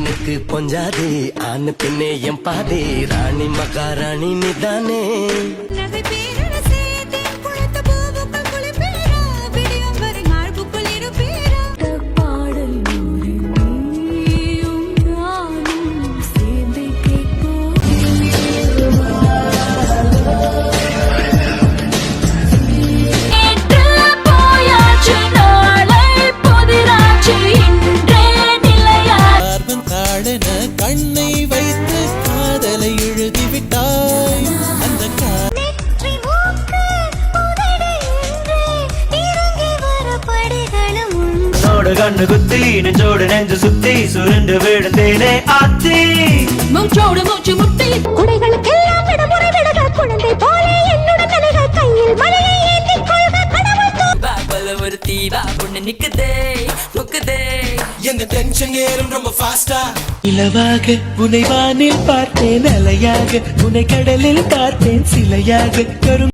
பெண்ணுக்கு பொஞ்சாதே ஆணு பெண்ணே என் பாதே ராணி மகாராணி நிதானே கண்ணை வைத்து காதலை எழுதிவிட்டாய் அந்த கண்ணு குத்தி நெஞ்சோடு நெஞ்சு சுத்தி சுருண்டு விழுந்தேனே ஆத்தி மூச்சோடு மூச்சு முட்டி குடைகளுக்கெல்லாம் விடுமுறை விடுக குழந்தை போல என்னுடன் தலைகள் கையில் மலையை ஏந்தி கொள்க கடவுள் பாபல ஒரு தீபா பொண்ணு நிக்குதே முக்குதே எந்த டென்ஷன் ஏறும் ரொம்ப ஃபாஸ்டா இலவாக உன்னை வானில் பார்த்தேன் அலையாக உன்னை கடலில் பார்த்தேன் சிலையாக